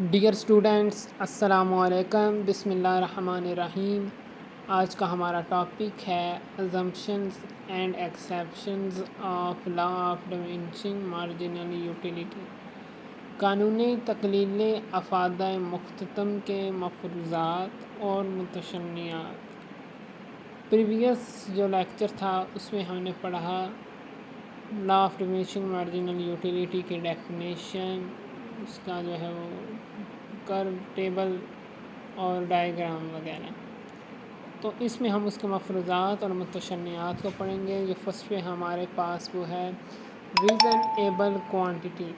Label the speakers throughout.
Speaker 1: Dear students, السلام علیکم، بسم اللہ الرحمن الرحیم۔ آج کا ہمارا ٹاپک ہے assumptions and exceptions of law of diminishing marginal utility, قانون تقلیل افادہ مختتم کے مفروضات اور متشنعات۔ پریویس جو لیکچر تھا اس میں ہم نے پڑھا لا آف ڈیمینشنگ مارجنل یوٹیلیٹی کی ڈیفینیشن، اس کا جو ہے وہ کرو ٹیبل اور ڈائیگرام وغیرہ۔ تو اس میں ہم اس کے مفروضات اور متشنعات کو پڑھیں گے۔ جو فرسٹ پہ ہمارے پاس وہ ہے ریزن ایبل کوانٹٹی۔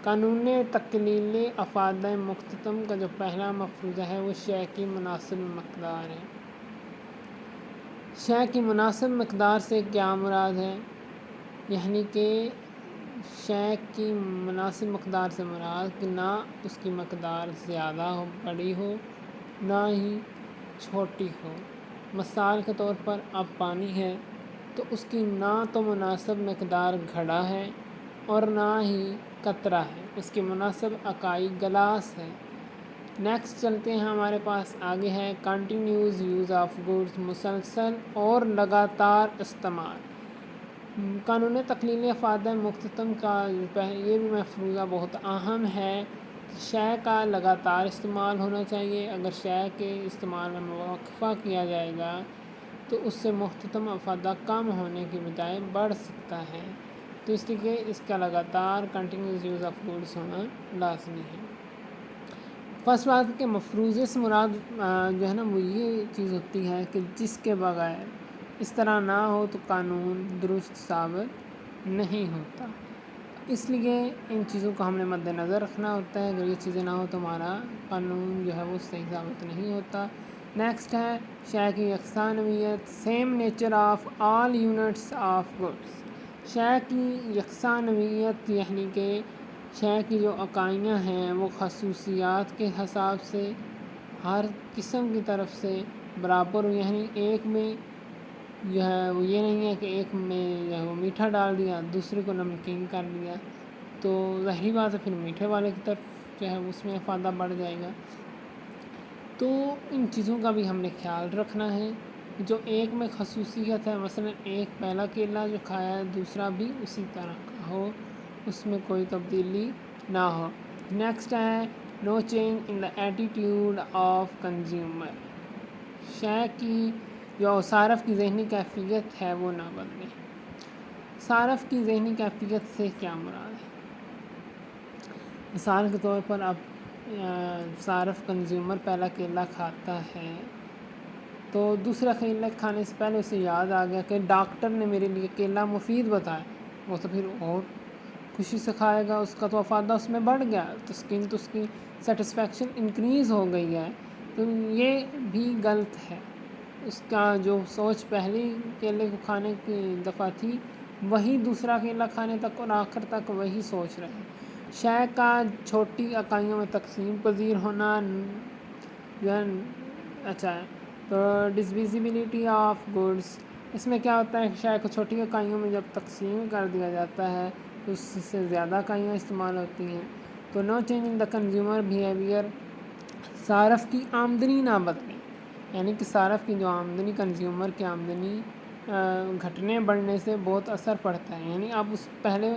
Speaker 1: قانون تقلیل افادہ مختتم کا جو پہلا مفروضہ ہے وہ شے کی مناسب مقدار ہے۔ شے کی مناسب مقدار سے کیا مراد ہے؟ یعنی کہ شے کی مناسب مقدار سے مراد کہ نہ اس کی مقدار زیادہ ہو، بڑی ہو، نہ ہی چھوٹی ہو۔ مثال کے طور پر اب پانی ہے تو اس کی نہ تو مناسب مقدار گھڑا ہے اور نہ ہی قطرہ ہے، اس کی مناسب اکائی گلاس ہے۔ نیکسٹ چلتے ہیں، ہمارے پاس آگے ہے کنٹینیوس یوز آف گوڈس، مسلسل اور لگاتار استعمال۔ قانون تقلیل افادہ مختتم کا یہ بھی مفروضہ بہت اہم ہے کہ شے کا لگاتار استعمال ہونا چاہیے۔ اگر شے کے استعمال میں موقفہ کیا جائے گا تو اس سے مختتم افادہ کم ہونے کی بجائے بڑھ سکتا ہے، تو اس لیے اس کا لگاتار کنٹینیوس یوز آف گوڈس ہونا لازمی ہے۔ فرسٹ بات کہ مفروضے سے مراد جو ہے نا وہ یہ چیز ہوتی ہے کہ جس کے بغیر اس طرح نہ ہو تو قانون درست ثابت نہیں ہوتا۔ اس لیے ان چیزوں کو ہم نے مد نظر رکھنا ہوتا ہے۔ اگر یہ چیزیں نہ ہو تو ہمارا قانون جو ہے وہ صحیح ثابت نہیں ہوتا۔ نیکسٹ ہے شے کی یکساں نوعیت، same nature of all units of goods. شے کی یکساں نوعیت یعنی کہ شے کی جو اکائیاں ہیں وہ خصوصیات کے حساب سے ہر قسم کی طرف سے برابر ہو، یعنی ایک میں جو ہے وہ یہ نہیں ہے کہ ایک میں جو ہے وہ میٹھا ڈال دیا، دوسرے کو نمکین کر دیا، تو ظاہری بات ہے پھر میٹھے والے کی طرف جو ہے اس میں افادہ بڑھ جائے گا۔ تو ان چیزوں کا بھی ہم نے خیال رکھنا ہے۔ جو ایک میں خصوصیت ہے، مثلا ایک پہلا کیلا جو کھایا ہے دوسرا بھی اسی طرح کا ہو، اس میں کوئی تبدیلی نہ ہو۔ نیکسٹ ہے no change in the attitude of consumer. شے کی جو صارف کی ذہنی کیفیت ہے وہ نہ بدلے۔ صارف کی ذہنی کیفیت سے کیا مراد ہے؟ مثال کے طور پر اب صارف کنزیومر پہلا کیلا کھاتا ہے تو دوسرا کیلا کھانے سے پہلے اسے یاد آ گیا کہ ڈاکٹر نے میرے لیے کیلا مفید بتایا، وہ تو پھر اور خوشی سے کھائے گا، اس کا تو افادہ اس میں بڑھ گیا، تو اس کی سیٹسفیکشن انکریز ہو گئی ہے۔ تو یہ بھی غلط ہے، اس کا جو سوچ پہلی کیلے کو کھانے کی دفعہ تھی وہی دوسرا کیلا کھانے تک اور آخر تک وہی سوچ رہے ہیں۔ شے کا چھوٹی اکائیوں میں تقسیم پذیر ہونا جو ہے اچھا ہے۔ تو ڈویزیبلٹی آف گڈس، اس میں کیا ہوتا ہے کہ شے کو چھوٹی اکائیوں میں جب تقسیم کر دیا جاتا ہے تو اس سے زیادہ اکائیاں استعمال ہوتی ہیں۔ تو no change in the consumer behaviour, صارف کی آمدنی نہ بدلے، یعنی کہ صارف کی جو آمدنی، کنزیومر کی آمدنی گھٹنے بڑھنے سے بہت اثر پڑتا ہے۔ یعنی اب اس پہلے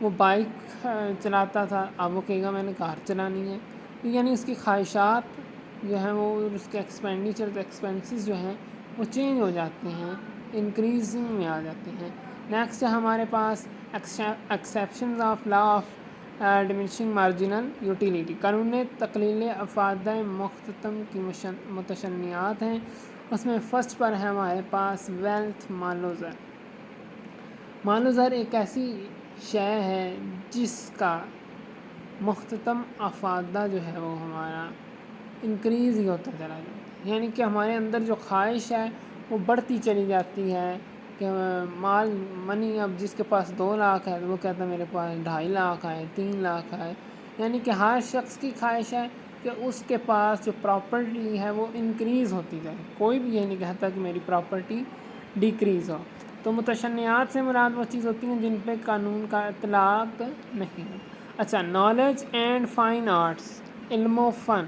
Speaker 1: وہ بائک چلاتا تھا، اب وہ کہے گا میں نے کار چلانی ہے، یعنی اس کی خواہشات جو ہیں وہ اس کے ایکسپینسز جو ہیں وہ چینج ہو جاتے ہیں، انکریزنگ میں آ جاتے ہیں۔ نیکسٹ ہے ہمارے پاس exceptions of law of diminishing marginal utility. قانون تقلیل افادہ مختتم کی متشنعات ہیں، اس میں فرسٹ پر ہے ہمارے پاس ویلتھ مالوزر۔ مالوزر ایک ایسی شے ہے جس کا مختتم افادہ جو ہے وہ ہمارا انکریز ہی ہوتا چلا جاتا ہے، یعنی کہ ہمارے اندر جو خواہش ہے وہ بڑھتی چلی جاتی ہے کہ منی اب جس کے پاس 2 لاکھ ہے وہ کہتا ہے میرے پاس 2.5 لاکھ ہے، 3 لاکھ ہے، یعنی کہ ہر شخص کی خواہش ہے کہ اس کے پاس جو پراپرٹی ہے وہ انکریز ہوتی جائے، کوئی بھی یہ نہیں کہتا کہ میری پراپرٹی ڈیکریز ہو۔ تو متشنعات سے مراد وہ چیز ہوتی ہیں جن پہ قانون کا اطلاق نہیں ہے۔ اچھا، نالج اینڈ فائن آرٹس، علم و فن.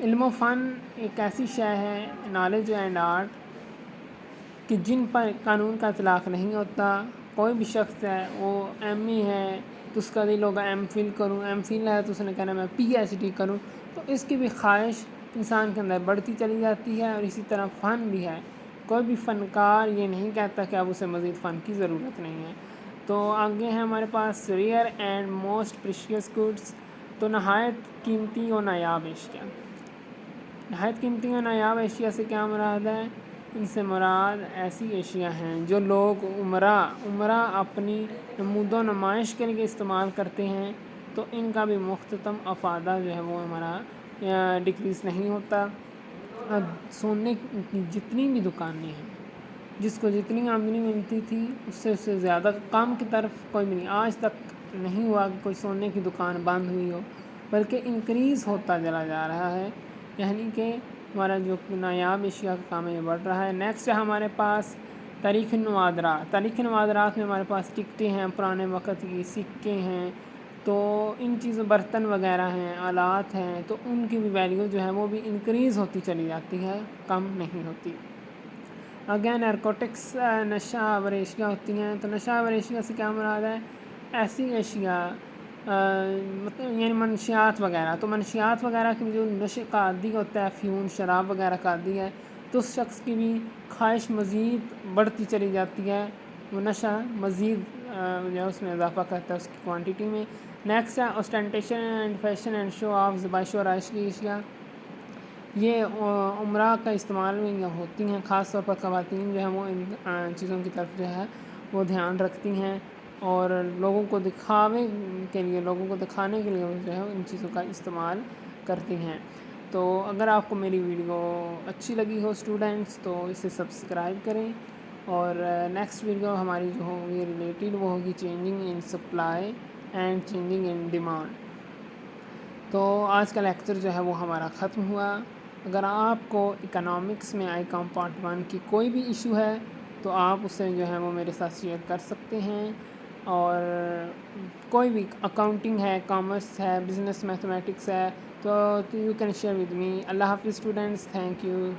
Speaker 1: علم و فن ایک ایسی شے ہے، نالج اینڈ آرٹ، کہ جن پر قانون کا اطلاق نہیں ہوتا. کوئی بھی شخص ہے، وہ ایم ای ہے تو اس کا دل ہوگا ایم فل کروں، ایم فل ہے تو اس نے کہنا میں پی ایچ ڈی کروں. تو اس کی بھی خواہش انسان کے اندر بڑھتی چلی جاتی ہے. اور اسی طرح فن بھی ہے، کوئی بھی فنکار یہ نہیں کہتا کہ اب اسے مزید فن کی ضرورت نہیں ہے. تو آگے ہے ہمارے پاس rare and most precious goods. تو نہایت قیمتی اور نایاب اشیاء. نہایت قیمتی اور نایاب اشیاء سے کیا مراد ہے؟ ان سے مراد ایسی اشیاء ہیں جو لوگ عمرہ اپنی نمود و نمائش کے لیے استعمال کرتے ہیں. تو ان کا بھی مختتم افادہ جو ہے وہ ہمارا ڈکریز نہیں ہوتا. اب سونے کی جتنی بھی دکانیں ہیں، جس کو جتنی آمدنی ملتی تھی اس سے زیادہ کام کی طرف کوئی بھی نہیں. آج تک نہیں ہوا کہ کوئی سونے کی دکان بند ہوئی ہو، بلکہ انکریز ہوتا چلا جا رہا ہے. یعنی کہ ہمارا جو نایاب اشیاء کا کام ہے یہ بڑھ رہا ہے. نیکسٹ ہے ہمارے پاس تاریخ نوادرات. تاریخ نوادرات میں ہمارے پاس ٹکٹیں ہیں، پرانے وقت کی سکے ہیں. تو ان چیزوں، برتن وغیرہ ہیں، آلات ہیں، تو ان کی بھی ویلیو جو ہے وہ بھی انکریز ہوتی چلی جاتی ہے، کم نہیں ہوتی. اگین نارکوٹکس، نشہ آور اشیاء ہوتی ہیں. تو نشہ آور اشیاء سے کیا مراد ہے؟ ایسی اشیاء مطلب یعنی منشیات وغیرہ. تو منشیات وغیرہ کی جو نشے کا عادی ہوتا ہے، افیون، شراب وغیرہ کا عادی ہے، تو اس شخص کی بھی خواہش مزید بڑھتی چلی جاتی ہے. وہ نشہ مزید جو ہے اس میں اضافہ کرتا ہے اس کی کوانٹٹی میں. نیکسٹ ہے ostentation and fashion and show off. زبائش و آرائش کی اشیاء. یہ عمرہ کا استعمال میں ہوتی ہیں، خاص طور پر خواتین جو ہیں وہ ان چیزوں کی طرف جو ہے وہ دھیان رکھتی ہیں، اور لوگوں کو دکھاوے کے لیے، لوگوں کو دکھانے کے لیے وہ جو ہے ان چیزوں کا استعمال کرتی ہیں. تو اگر آپ کو میری ویڈیو اچھی لگی ہو اسٹوڈنٹس، تو اسے سبسکرائب کریں. اور نیکسٹ ویڈیو ہماری جو ہوگی ریلیٹڈ وہ ہوگی changing in supply and changing in demand. تو آج کا لیکچر جو ہے وہ ہمارا ختم ہوا. اگر آپ کو اکنامکس میں آئی کام پارٹ 1 کی کوئی بھی ایشو ہے تو آپ اسے جو ہے وہ میرے ساتھ شیئر کر سکتے ہیں. اور کوئی بھی اکاؤنٹنگ ہے، کامرس ہے، بزنس میتھمیٹکس ہے، تو you can share with me. اللہ حافظ اسٹوڈنٹس، تھینک یو.